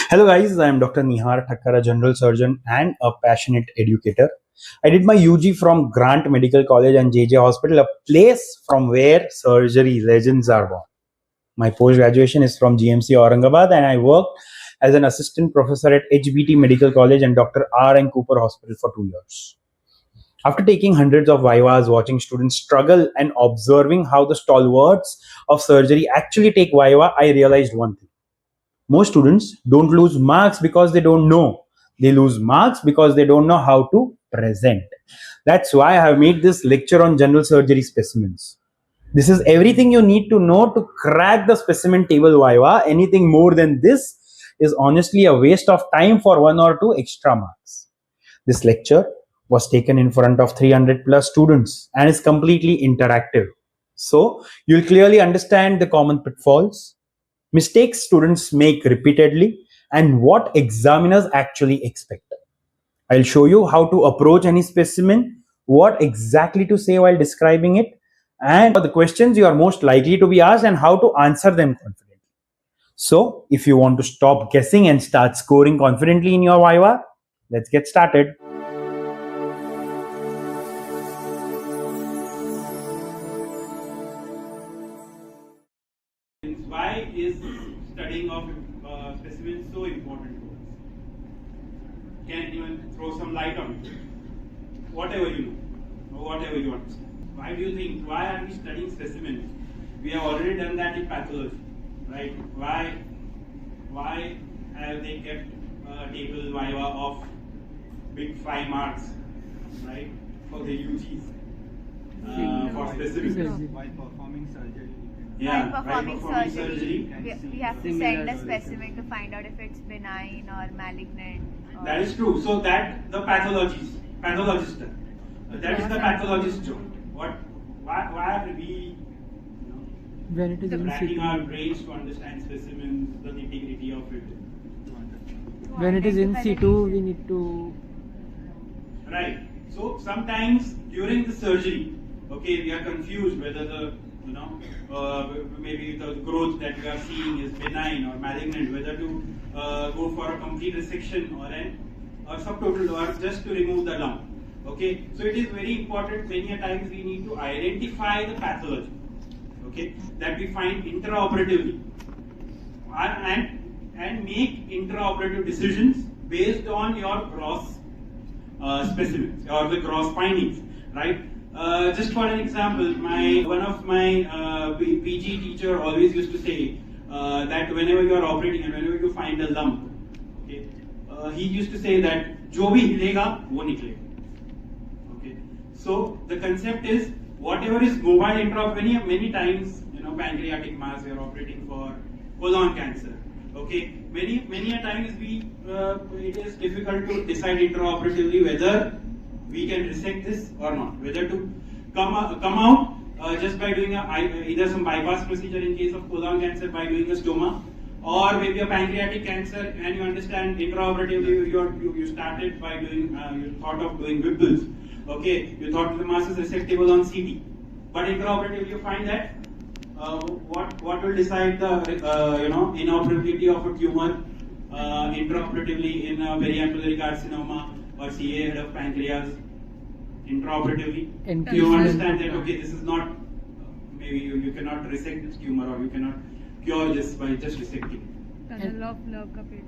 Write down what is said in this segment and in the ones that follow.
Hello guys, I am Dr. Nihar Thakkar, a general surgeon and a passionate educator. I did my UG from Grant Medical College and JJ Hospital, a place from where surgery legends are born. My post graduation is from GMC Aurangabad and I worked as an assistant professor at HBT Medical College and Dr. R. N. Cooper Hospital for 2 years. After taking hundreds of vivas, watching students struggle and observing how the stalwarts of surgery actually take viva, I realized one thing. Most students don't lose marks because they don't know. They lose marks because they don't know how to present. That's why I have made this lecture on general surgery specimens. This is everything you need to know to crack the specimen table viva. Anything more than this is honestly a waste of time for 1 or 2 extra marks. This lecture was taken in front of 300 plus students and is completely interactive. So you'll clearly understand the common pitfalls, mistakes students make repeatedly, and what examiners actually expect. I'll show you how to approach any specimen, what exactly to say while describing it, and the questions you are most likely to be asked and how to answer them confidently. So, if you want to stop guessing and start scoring confidently in your viva, let's get started. Why is studying of specimens so important to us? Can anyone throw some light on it? Whatever you know, or whatever you understand. Why do you think? Why are we studying specimens? We have already done that in pathology, right? Why have they kept table viva of big 5 marks, right, for the UGs for specimens? While performing surgery. Yeah, While performing surgery, surgery. we have to send a specimen to find out if it's benign or malignant. That is true. So that the pathologist, that is the pathologist job. Why are we When it is in racking situ. our brains to understand specimens, the nitty-gritty of it? When it is in situ, we need to. Right. So sometimes during the surgery, okay, we are confused whether the maybe the growth that we are seeing is benign or malignant, whether to go for a complete resection or subtotal or just to remove the lump. Okay, so it is very important. Many a times we need to identify the pathology, okay, that we find intraoperatively, and make intraoperative decisions based on your gross specimens or the gross findings, right? Just for an example, one of my PG teacher always used to say that whenever you are operating and whenever you find a lump, okay, he used to say that जो भी हिलेगा वो निकलेगा. Okay, so the concept is whatever is mobile intraoperative. Many times, pancreatic mass we are operating for colon cancer. Okay, many a times it is difficult to decide intraoperatively whether we can resect this or not, whether to come out just by doing either some bypass procedure in case of colon cancer by doing a stoma, or maybe a pancreatic cancer, and you understand intraoperatively you started by doing you thought of doing Whipple's. Okay, you thought the mass is resectable on CT, but intraoperatively you find that what will decide the inoperability of a tumor intraoperatively in a periampullary carcinoma or CA head of pancreas intraoperatively. You understand that okay, this is not maybe you cannot resect this tumor or you cannot cure this by just resecting.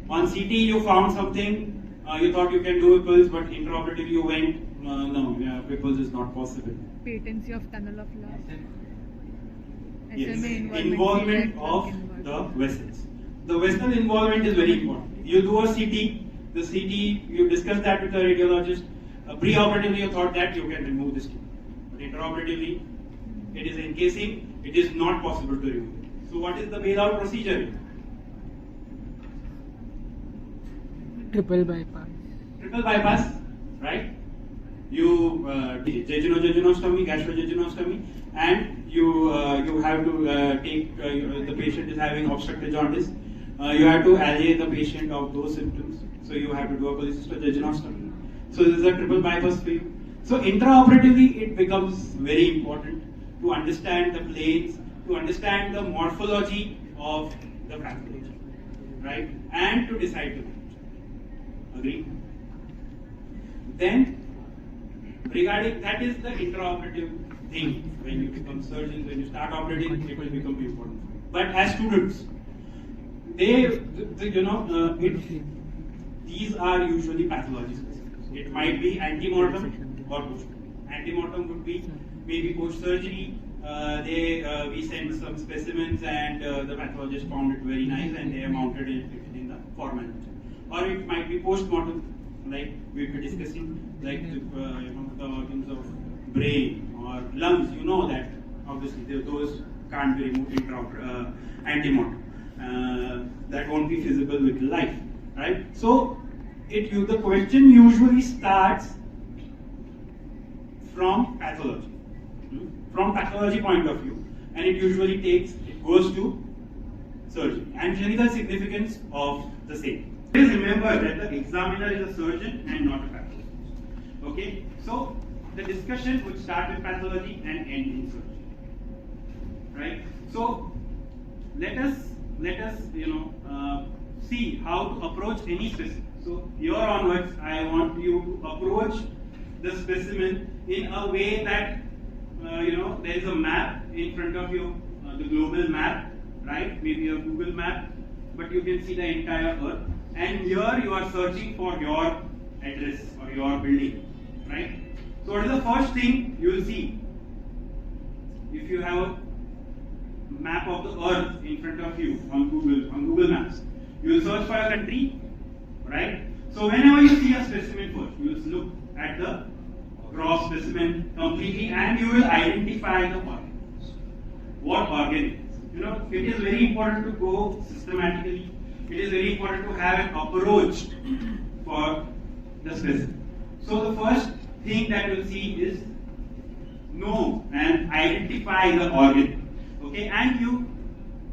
On CT you found something, you thought you can do Whipple's, but intraoperatively you went no, Whipple's is not possible. Patency of tunnel of love. Yes, SMA involvement of the vessels. The vessel involvement is very important. You do a CT, the CT, you discuss that with the radiologist. Pre-operatively, you thought that you can remove this tumor. But intraoperatively, it is encasing, it is not possible to remove it. So, what is the bailout procedure? Triple bypass. Triple bypass, right? You jejunostomy, gastrojejunostomy, and you have to take the patient is having obstructive jaundice. You have to allay the patient of those symptoms. So you have to do a cholecystojejunostomy. So this is a triple bypass for you. So intraoperatively, it becomes very important to understand the planes, to understand the morphology of the pathology, right? And to decide the match. Agree? Then, regarding that is the intraoperative thing. When you become surgeon, when you start operating, it will become important. But as students, these are usually pathology specific. It might be antemortem or postmortem. Antemortem would be maybe post-surgery. We sent some specimens and the pathologist found it very nice and they mounted it in the formalin. Or it might be post-mortem, like we were discussing, like the organs of brain or lungs. You know that obviously those can't be removed in antemortem. That won't be feasible with life, right? So the question usually starts from pathology. From pathology point of view, and it usually goes to surgery and clinical significance of the same. Please remember that the examiner is a surgeon and not a pathologist. Okay, so the discussion would start with pathology and end in surgery. Right? So let us see how to approach any specimen. So here onwards, I want you to approach the specimen in a way that there is a map in front of you, the global map, right? Maybe a Google map, but you can see the entire Earth. And here you are searching for your address or your building, right? So what is the first thing you will see? If you have a map of the Earth in front of you on Google Maps, you will search for a country, right? So whenever you see a specimen first, you will look at the gross specimen completely and you will identify the organ. What organ it is. It is very important to go systematically. It is very important to have an approach for the specimen. So the first thing that you will see is know and identify the organ. Okay, and you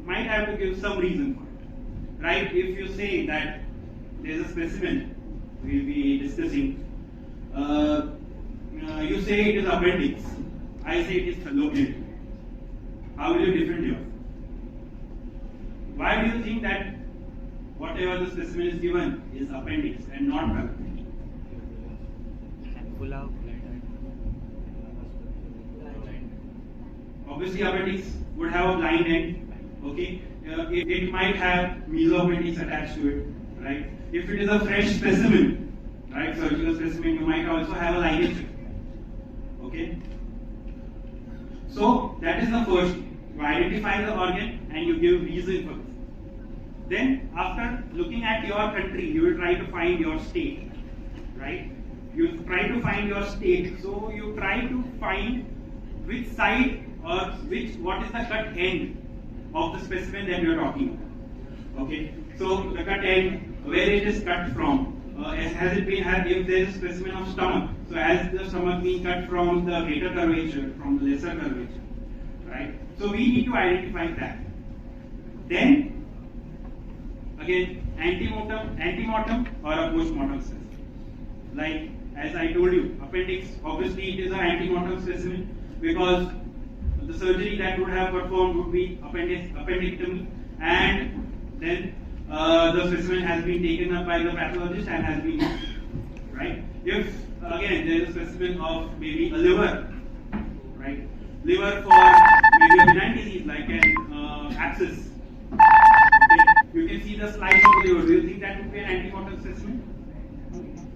might have to give some reason for it. Right? If you say that there is a specimen we will be discussing, you say it is appendix, I say it is fallopian. How will you defend yourself? Why do you think that whatever the specimen is given is appendix and not fallopian? Obviously, appendix would have a blind end. Okay, it might have mesoappendix attached to it. Right? If it is a fresh specimen, right, surgical specimen, you might also have a ligature. Okay. So that is the first. You identify the organ and you give reason for this. Then after looking at your country, you will try to find your state. Right? You try to find your state. So you try to find which side or what is the cut end of the specimen that you are talking about. Okay. So the cut end, where it is cut from. Has it been if there is a specimen of stomach, so has the stomach been cut from the greater curvature, from the lesser curvature, right? So we need to identify that. Then again, antemortem or a postmortem specimen. Like as I told you, appendix, obviously it is an antemortem specimen because the surgery that would have performed would be appendectomy, and then the specimen has been taken up by the pathologist and has been used, right? If again there is a specimen of maybe a liver, right? Liver for maybe a benign disease like an abscess. Okay. You can see the slice of the liver. Do you think that would be an antemortem specimen?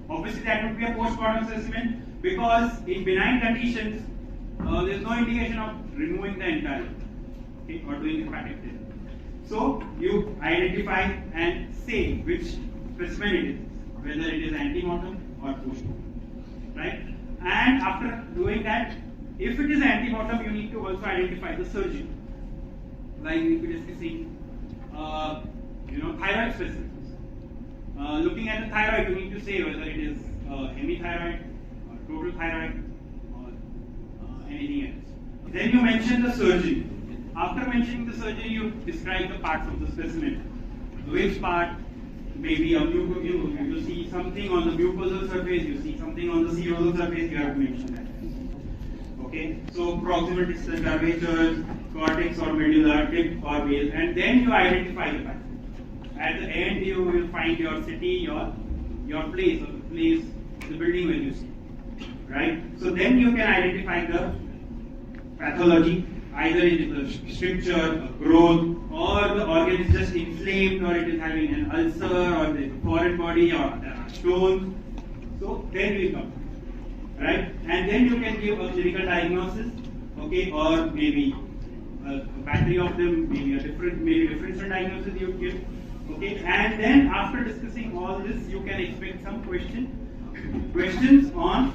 Obviously, that would be a postmortem specimen because in benign conditions there is no indication of removing the entire, okay, or doing hepatic test. So you identify and say which specimen it is, whether it is antemortem or postmortem, right? And after doing that, if it is antemortem, you need to also identify the surgeon. Like we will be discussing, thyroid specimens. Looking at the thyroid, you need to say whether it is hemithyroid or total thyroid or anything else. Then you mention the surgeon. After mentioning the surgery, you describe the parts of the specimen. Which part, maybe a you see something on the mucosal surface, you see something on the serosal surface, you have to mention that. Okay, so proximal distal curvature, cortex or medulla, tip or base, and then you identify the pathology. at the end you will find your city, your place, or the place, the building where you sit, right? So then you can identify the pathology, either it is a stricture, a growth, or the organ is just inflamed, or it is having an ulcer, or the foreign body, or stones. So then we come, right? And then you can give a clinical diagnosis, okay, or maybe a battery of them, maybe differential diagnosis you give, okay. And then after discussing all this, you can expect some questions on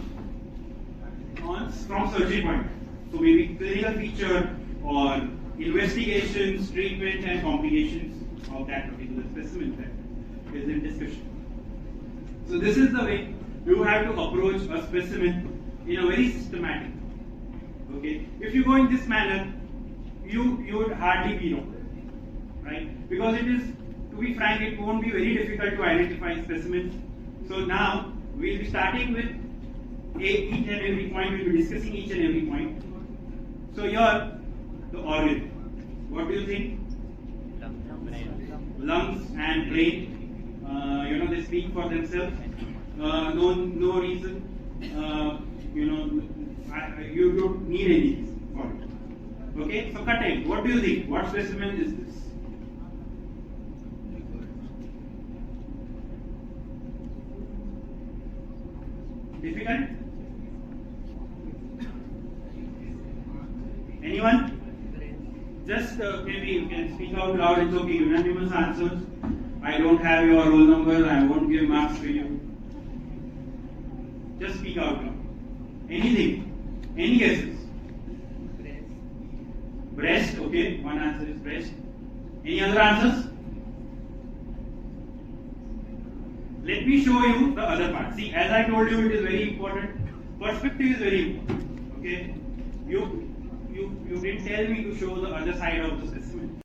from surgery point. So maybe clinical feature or investigations, treatment, and complications of that particular specimen that is in discussion. So this is the way you have to approach a specimen in a very systematic. Okay, if you go in this manner, you would hardly be wrong, right? Because it is, to be frank, it won't be very difficult to identify specimens. So now we'll be starting with each and every point. We'll be discussing each and every point. So here, the organ. What do you think? Lungs and brain. They speak for themselves. No reason. You don't need any for it. Okay. So cutting. What do you think? What specimen is this? Difficult? Anyone? Just maybe you can speak out loud. It's okay. Unanimous answers. I don't have your roll number. I won't give marks to you. Just speak out loud. Anything? Any guesses? Breast. Okay. One answer is breast. Any other answers? Let me show you the other part. See, as I told you, it is very important. Perspective is very important. Okay. You didn't tell me to show the other side of the specimen.